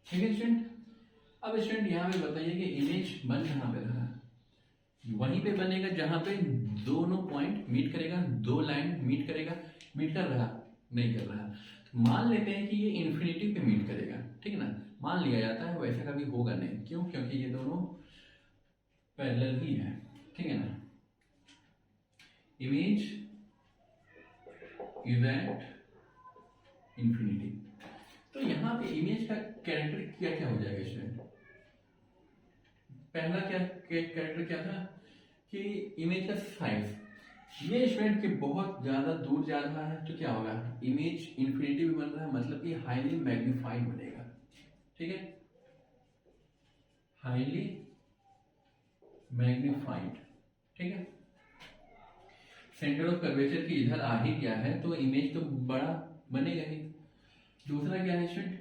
ठीक है स्टूडेंट। अब स्टूडेंट यहाँ पे बताइए कि इमेज बन कहाँ पे रहा, वहीं पे बनेगा जहां पे दोनों पॉइंट मीट करेगा, 2 लाइन मीट करेगा, मीट कर रहा नहीं कर रहा, तो मान लेते हैं कि ये इन्फिनिटी पे मीट करेगा, ठीक है ना, मान लिया जाता है, वैसा कभी होगा नहीं, क्यों, क्योंकि ये दोनों पैरेलल ही है, ठीक है ना। इमेज इज एट इंफिनिटी, तो यहाँ पे इमेज का कैरेक्टर क्या क्या हो जाएगा स्टूडेंट? पहला क्या कैरेक्टर क्या था कि इमेज का साइज। ये स्टूडेंट के बहुत ज्यादा दूर जा रहा है तो क्या होगा, इमेज इन्फिनिटी में बन रहा है, मतलब कि हाईली मैग्नीफाइड बनेगा। ठीक है, हाईली मैग्नीफाइड। ठीक है, सेंटर ऑफ कर्वेचर की इधर आ ही गया है तो इमेज तो बड़ा बनेगा ही। दूसरा क्या है student,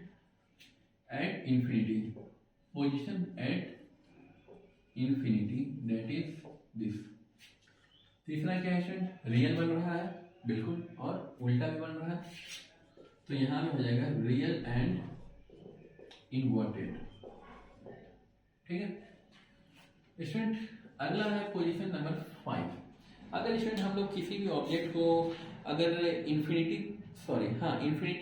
at infinity, position at infinity, that is this. तीसरा क्या है स्टूडेंट, रियल बन रहा है बिल्कुल, और उल्टा भी बन रहा है, तो यहां में हो जाएगा रियल एंड इनवर्टेड। ठीक है स्टूडेंट, अगला है पोजीशन नंबर 5। अगर स्टूडेंट हम लोग किसी भी ऑब्जेक्ट को अगर इंफिनिटी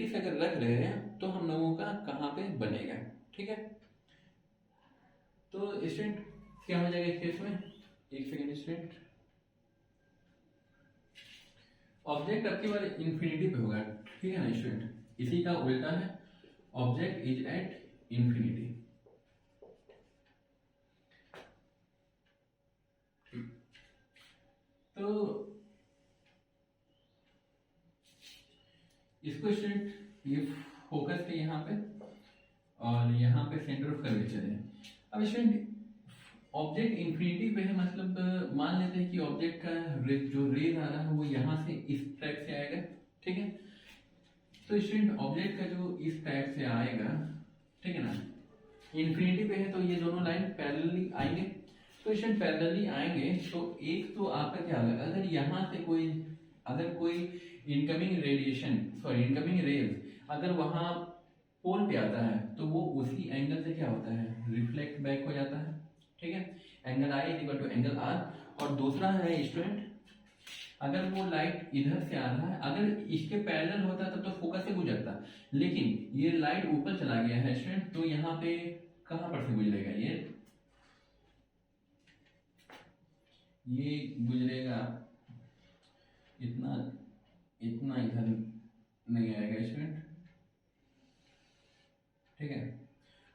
से अगर रख रहे हैं तो हम लोगों का कहाँ पे बनेगा। ठीक है, तो स्टूडेंट क्या हो जाएगा इस केस में, एक सेकेंड स्टूडेंट, ऑब्जेक्ट आपकी बार इंफिनिटी पे होगा। ठीक है ना स्टूडेंट, इसी का उल्टा है, ऑब्जेक्ट इज एट इंफिनिटी। तो इसको स्टूडेंट ये फोकस है यहाँ पे और यहाँ पे सेंटर ऑफ कर्वेचर है। अब स्टूडेंट ऑब्जेक्ट इंफिनिटी पे है, मतलब मान लेते हैं कि ऑब्जेक्ट का जो रेज आ रहा है वो यहाँ से इस टाइप से आएगा। ठीक है, तो स्टूडेंट ऑब्जेक्ट का जो इस टाइप से आएगा, ठीक है ना, इंफिनिटी पे है तो ये दोनों लाइन पैरेलली आएंगे। तो स्टूडेंट पैरेलली आएंगे तो एक तो आपका क्या होगा, अगर यहाँ से कोई इनकमिंग रेज अगर वहां पोल पे आता है तो वो उसी एंगल से क्या होता है, रिफ्लेक्ट बैक हो जाता है। ठीक है, angle i is equal to angle r. और दूसरा है स्टूडेंट, अगर वो लाइट इधर से आ रहा है, अगर इसके पैरेलल होता तब तो फोकस से गुजरता, लेकिन ये लाइट ऊपर चला गया है स्टूडेंट, तो यहाँ पे कहां पर से गुजरेगा, ये गुजरेगा इतना इधर नहीं आएगा स्टूडेंट। ठीक है,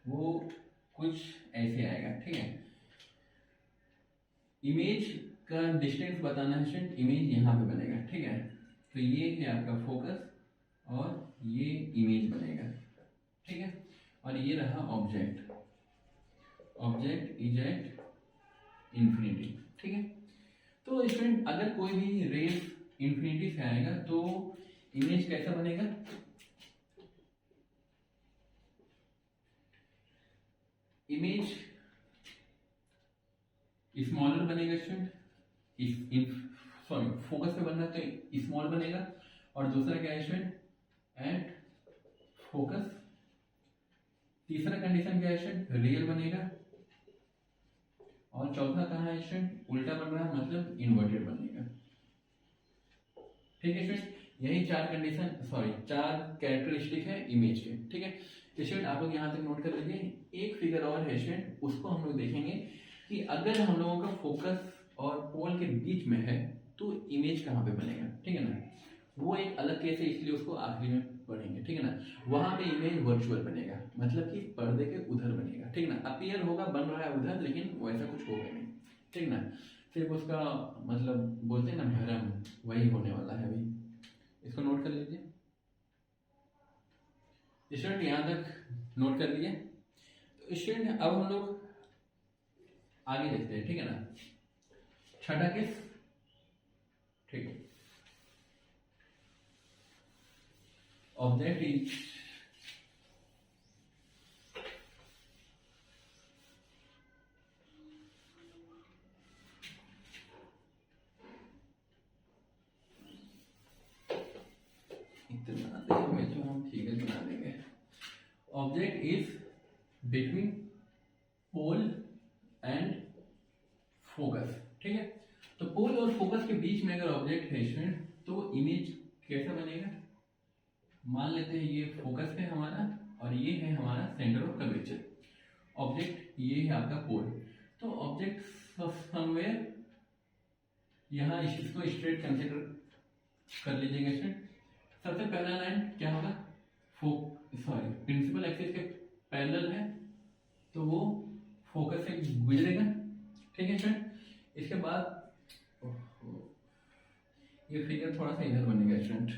वो कुछ ऐसे आएगा। ठीक है, इमेज का डिस्टेंस बताना है स्टूडेंट, इमेज यहाँ पे बनेगा। ठीक है, तो ये है आपका फोकस और ये इमेज बनेगा। ठीक है, और ये रहा ऑब्जेक्ट इज एट इंफिनिटी। ठीक है, तो स्टूडेंट अगर कोई भी रेस इंफिनिटी से आएगा तो इमेज कैसा बनेगा, इमेज स्मॉलर बनेगा स्टूडेंट, फोकस पे बन रहा है तो स्मॉल बनेगा। और दूसरा क्या है स्टूडेंट, एट फोकस। तीसरा कंडीशन क्या है स्टूडेंट, रियल बनेगा। और चौथा कहाँ है स्टूडेंट, उल्टा बन रहा है, मतलब इन्वर्टेड बनेगा। ठीक है स्टूडेंट, यही चार कैरेक्टरिस्टिक है इमेज के। ठीक है स्टूडेंट, आप लोग यहाँ तक नोट कर लीजिए। एक फिगर और है स्टूडेंट, उसको हम लोग देखेंगे कि अगर हम लोगों का फोकस और पोल के बीच में है तो इमेज कहाँ पे बनेगा। ठीक है ना, वो एक अलग केस है, इसलिए उसको आखिरी में पढ़ेंगे। ठीक है ना, वहां पे इमेज वर्चुअल बनेगा, मतलब कि पर्दे के उधर बनेगा। ठीक है ना, अपीयर होगा, बन रहा है उधर, लेकिन वैसा कुछ होगा नहीं। ठीक ना, सिर्फ उसका मतलब बोलते हैं ना भ्रम, वही होने वाला है अभी। इसको नोट कर लीजिए स्टूडेंट, यहाँ तक नोट कर लिए। तो स्टूडेंट अब हम लोग आगे देखते हैं। ठीक है ना, छठा केस। ठीक है, ऑब्जेक्ट इज इतना देर में जो हम फिगर बना देंगे, object is between pole and focus. ठीक है, तो पोल और फोकस के बीच में अगर ऑब्जेक्ट है स्टूडेंट तो इमेज कैसा बनेगा, मान लेते हैं ये फोकस है हमारा और ये है हमारा सेंटर ऑफ कर्वेचर। ऑब्जेक्ट ये है आपका पोल, तो ऑब्जेक्ट समवेयर यहाँ इसको स्ट्रेट कंसीडर कर लीजिएगा स्टूडेंट। सबसे पहला लाइन क्या होगा, सॉरी प्रिंसिपल एक्सिस के पैरेलल है तो वो फोकस से गुजरेगा, ठीक है स्टूडेंट। इसके बाद ये फिगर थोड़ा सा इधर बनेगा स्टूडेंट,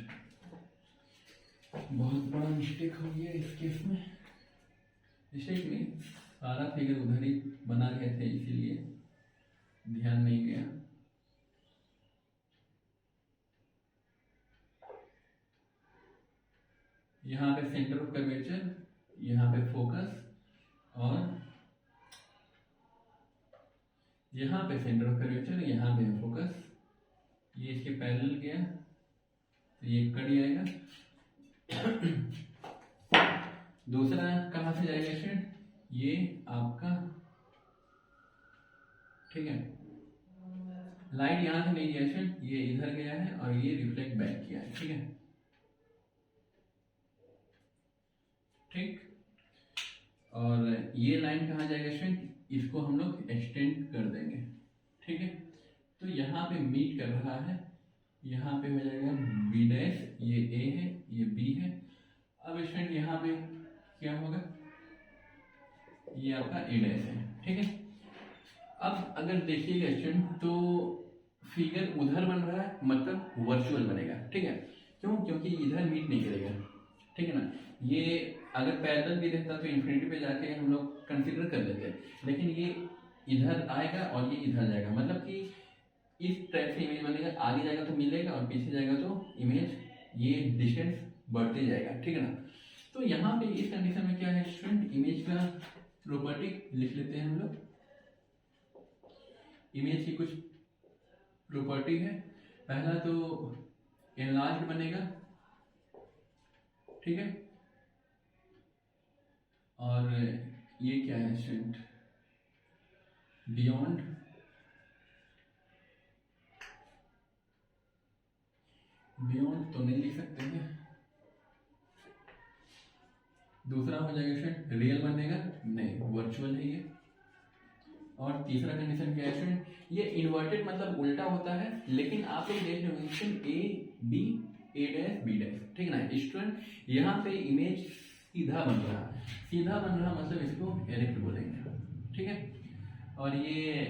बहुत बड़ा मिस्टेक हो गया इस केस में। मिस्टेक नहीं, सारा फिगर उधर ही बना रहे थे इसीलिए ध्यान नहीं गया। यहाँ पे सेंटर ऑफ कर्वेचर, यहाँ पे फोकस, और यहाँ पे सेंटर ऑफ कर्वेचर, यहाँ पे फोकस, ये इसके पैरेलल गया तो ये कट जाएगा। दूसरा कहाँ से जाएगा स्टूडेंट, ये आपका, ठीक है, लाइट यहां से नहीं गया स्टूडेंट, ये इधर गया है और ये रिफ्लेक्ट बैक किया है, ठीक है, ठीक। और ये लाइन कहाँ जाएगा स्टूडेंट, इसको हम लोग एक्सटेंड कर देंगे, ठीक है। तो यहाँ पे मीट कर रहा है, यहाँ पे हो जाएगा बी डैश, ये ए है, ये बी है। अब स्टूडेंट यहाँ पे क्या होगा, ये आपका ए डैश है, ठीक है। अब अगर देखिएगा स्टूडेंट तो फिगर उधर बन रहा है, मतलब वर्चुअल बनेगा, ठीक है। क्यों, क्योंकि इधर मीट नहीं करेगा, ठीक है ना। ये अगर पैरेलल भी रहता तो इन्फिनिटी पे जाके हम लोग कंसीडर कर लेते, लेकिन ये इधर आएगा और ये इधर जाएगा, मतलब कि इस टाइप से इमेज बनेगा, आगे जाएगा तो मिलेगा और पीछे जाएगा तो इमेज ये डिस्टेंस बढ़ते जाएगा, ठीक है ना। तो यहाँ पे इस कंडीशन में क्या है स्टूडेंट, इमेज का प्रॉपर्टी लिख लेते हैं हम लोग। इमेज की कुछ प्रॉपर्टी है, पहला तो एनलार्ज्ड बनेगा, ठीक है, और ये क्या है स्टूडेंट, बियॉन्ड, बियॉन्ड तो नहीं लिख सकते हैं। दूसरा हो जाएगा स्टूडेंट रियल बनेगा, नहीं वर्चुअल है ये। और तीसरा कंडीशन क्या है स्टूडेंट, ये इन्वर्टेड मतलब उल्टा होता है, लेकिन आप लोग देख रहे हो A B, A dash B dash, ठीक है ना स्टूडेंट। यहाँ पे इमेज सीधा बन रहा है, सीधा बन रहा मतलब इसको एरेक्ट बोलेंगे, ठीक है। और ये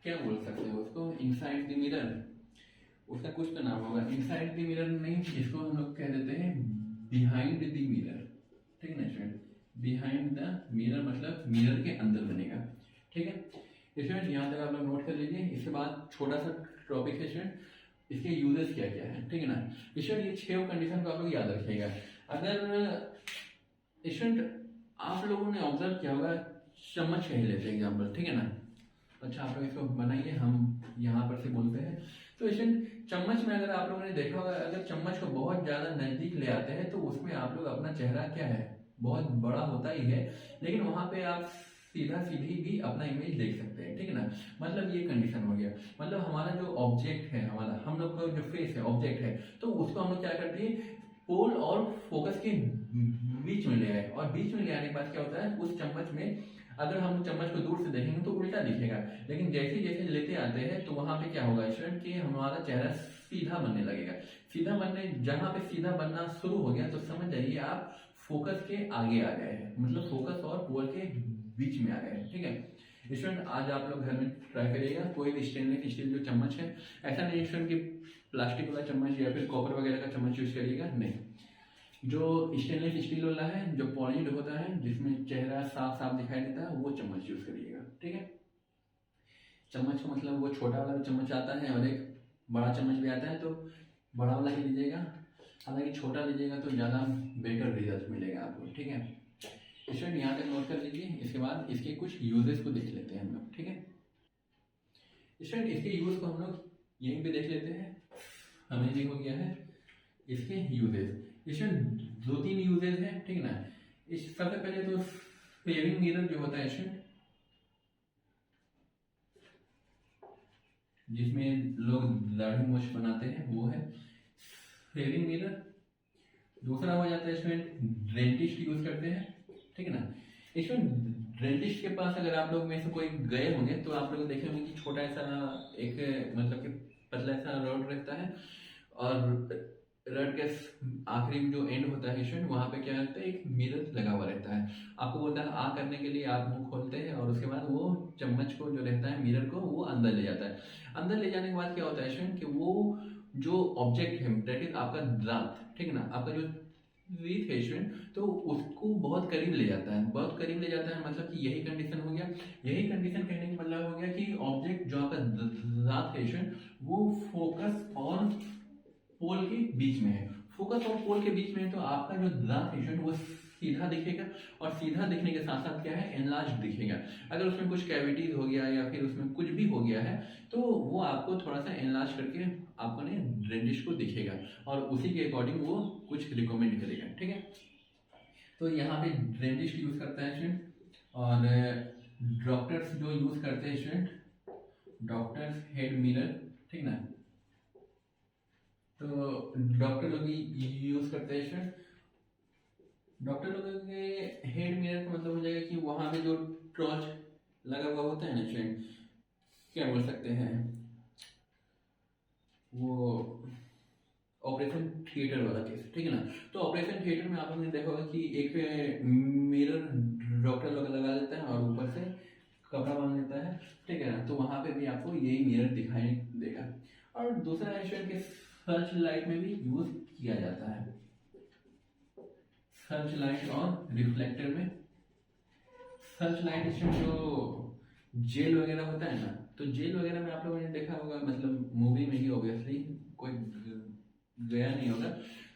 क्या बोल सकते हो उसको, इनसाइड द मिरर, उसका कुछ तो नाम होगा, इनसाइड द मिरर नहीं, इसको हम लोग कह देते हैं बिहाइंड द मिरर, ठीक है ना स्टूडेंट। बिहाइंड द मिरर मतलब मिरर के अंदर बनेगा, ठीक है स्टूडेंट। यहाँ तक आप लोग नोट कर लीजिए। इसके बाद छोटा सा टॉपिक है स्टूडेंट, इसके यूजेस क्या क्या है, ठीक है ना स्टूडेंट। ये 6 कंडीशन को आप लोग याद रखिएगा। अगर स्टूडेंट आप लोगों ने ऑब्जर्व किया होगा, चम्मच कह लेते हैं एग्जाम्पल, ठीक है ना। अच्छा आप लोग इसको बनाइए, हम यहाँ पर से बोलते हैं। तो स्टूडेंट चम्मच में अगर आप लोगों ने देखा होगा, अगर चम्मच को बहुत ज्यादा नजदीक ले आते हैं तो उसमें आप लोग अपना चेहरा क्या है, बहुत बड़ा होता ही है, लेकिन वहां पे आप सीधा सीधी भी अपना इमेज देख सकते हैं, ठीक है ना। मतलब ये कंडीशन हो गया, मतलब हमारा जो ऑब्जेक्ट है, हमारा हम लोग का जो फेस है, ऑब्जेक्ट है, तो उसको हम लोग क्या करते हैं, पोल और फोकस के बीच में ले आए, और बीच में ले आने के बाद क्या होता है, उस चम्मच में अगर हम चम्मच को दूर से देखेंगे तो उल्टा दिखेगा, लेकिन जैसे जैसे लेते आते हैं तो वहां पे क्या होगा स्टूडेंट कि हमारा चेहरा सीधा बनने लगेगा। सीधा बनने, जहां पे सीधा बनना शुरू हो गया तो समझ जाइए आप फोकस के आगे आ गए हैं, मतलब फोकस और पोल के बीच में आ गए हैं, ठीक है स्टूडेंट। आज आप लोग घर में ट्राई करिएगा, कोई भी स्टेनलेस स्टील जो चम्मच है, ऐसा नहीं स्टूडेंट कि प्लास्टिक वाला चम्मच या फिर कॉपर वगैरह का चम्मच यूज करिएगा, नहीं, जो स्टेनलेस स्टील वाला है, जो पॉलिश्ड होता है, जिसमें चेहरा साफ साफ दिखाई देता है, वो चम्मच यूज करिएगा, ठीक है। चम्मच का मतलब वो छोटा वाला चम्मच आता है और एक बड़ा चम्मच भी आता है, तो बड़ा वाला ही लीजिएगा, हालांकि छोटा लीजिएगा तो ज़्यादा बेटर रिजल्ट मिलेगा आपको, ठीक है स्टूडेंट। यहाँ तक नोट कर लीजिए। इसके बाद इसके कुछ यूजेस को देख लेते हैं हम लोग, ठीक है स्टूडेंट। इसके यूज को हम लोग यहीं पे देख लेते हैं, हमें भी हो गया है इसके यूजेस। स्टूडेंट 2-3 यूजेस हैं, ठीक है ना। इस सबसे पहले तो शेविंग मिरर जो होता है स्टूडेंट, जिसमें लोग दाढ़ी मूछ बनाते हैं, वो है शेविंग मिरर। दूसरा हो जाता है स्टूडेंट डेंटिस्ट यूज करते हैं, ठीक है ना स्टूडेंट। डेंटिस्ट के पास अगर आप लोग में से कोई गए होंगे तो आप लोग देखे होंगे कि छोटा ऐसा एक मतलब कि पतला ऐसा रॉड रहता है, और रड के आखिरी में जो एंड होता है स्टूडेंट, वहां पे क्या रहता है, एक मिरर लगा हुआ रहता है। आपको बोलता है आ करने के लिए, आप मुंह खोलते हैं और उसके बाद वो चम्मच को जो रहता है मिरर को वो अंदर ले जाता है। अंदर ले जाने के बाद क्या होता है स्टूडेंट कि वो जो ऑब्जेक्ट है दैट इज आपका दांत, ठीक है ना, आपका जो रीथ है स्टूडेंट, तो उसको बहुत करीब ले जाता है। बहुत करीब ले जाता है मतलब कि यही कंडीशन हो गया। यही कंडीशन कहने का मतलब हो गया कि ऑब्जेक्ट जो आपका दांत है स्टूडेंट, वो फोकस और पोल के बीच में है। फोकस और पोल के बीच में है, तो आपका जो दांत है वो सीधा दिखेगा, और सीधा दिखने के साथ साथ क्या है, एनलार्ज दिखेगा। अगर उसमें कुछ कैविटीज हो गया या फिर उसमें कुछ भी हो गया है, तो वो आपको थोड़ा सा एनलार्ज करके आपको ने डेंटिस्ट को दिखेगा, और उसी के अकॉर्डिंग वो कुछ रिकमेंड करेगा, ठीक है। तो यहाँ पे डेंटिस्ट यूज करता है स्टूडेंट, और डॉक्टर्स जो यूज करते हैं स्टूडेंट, डॉक्टर्स हेड मिरर, ठीक ना, तो डॉक्टर लोग यूज करते हैं स्टूडेंट। डॉक्टर लोगों के हेड मिरर का मतलब हो जाएगा कि वहां पे जो टॉर्च लगा हुआ होता है ना स्टूडेंट, क्या बोल सकते हैं, वो ऑपरेशन थिएटर वाला केस, ठीक है ना। तो ऑपरेशन थिएटर में आपने देखा होगा कि एक मिरर डॉक्टर लोग लगा देता है और ऊपर से कपड़ा बांध लेता है, ठीक है ना। तो वहां पे भी आपको यही मिरर दिखाई देगा। और दूसरा एशन के सर्च लाइट में भी यूज किया जाता है। सर्च लाइट और रिफ्लेक्टर में, सर्च लाइट इसमें जो जेल वगैरह होता है ना, तो जेल वगैरह में आप लोगों ने देखा होगा, मतलब मूवी में ही ऑब्वियसली, कोई गया नहीं होगा।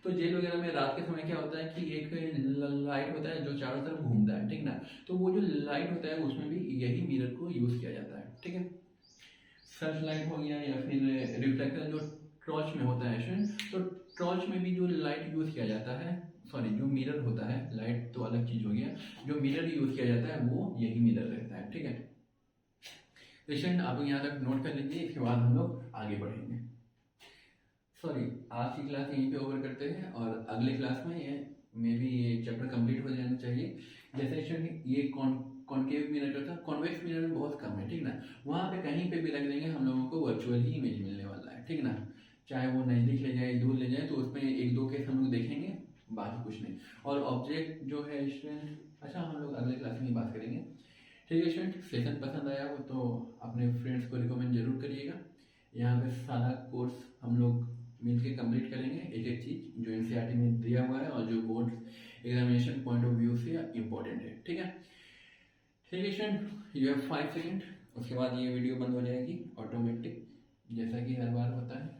तो जेल वगैरह में रात के समय क्या होता है कि एक लाइट होता है जो चारों तरफ घूमता है, ठीक ना। तो वो जो लाइट होता है उसमें भी यही मिरर को यूज किया जाता है, ठीक है। सर्च लाइट हो गया या फिर रिफ्लेक्टर जो टॉर्च में होता है स्टूडेंट, तो टॉर्च में भी जो लाइट यूज किया जाता है, सॉरी जो मिरर होता है, लाइट तो अलग चीज हो गया, जो मिरर यूज किया जाता है वो यही मिरर रहता है, ठीक है। तो स्टूडेंट आप लोग यहाँ तक नोट कर लीजिए, इसके बाद हम लोग आगे बढ़ेंगे। सॉरी, आज की क्लास यहीं पे ओवर करते हैं, और अगले क्लास में ये मे बी ये चैप्टर कंप्लीट हो जाना चाहिए। जैसे स्टूडेंट ये कॉनकेव मिरर था, कॉन्वेक्स मिरर में बहुत कम है, ठीक ना। वहाँ पे कहीं पे भी रख देंगे हम लोगों को वर्चुअल ही इमेज मिलने वाला है, ठीक ना। चाहे वो नज़दीक ले जाए दूर ले जाए, तो उसमें एक दो केस हम लोग देखेंगे, बाकी कुछ नहीं। और ऑब्जेक्ट जो है स्टूडेंट, अच्छा हम लोग अगले क्लास में ही बात करेंगे, ठीक है स्टूडेंट। सेशन पसंद आया हो तो अपने फ्रेंड्स को रिकमेंड जरूर करिएगा। यहाँ पे सारा कोर्स हम लोग मिलके कंप्लीट करेंगे, एक एक चीज़ जो एनसीईआरटी में दिया हुआ है और जो board examination point of view से इम्पोर्टेंट है, ठीक है। ठीक है स्टूडेंट, यू हैव 5 सेकेंड, उसके बाद ये वीडियो बंद हो जाएगी ऑटोमेटिक, जैसा कि हर बार होता है।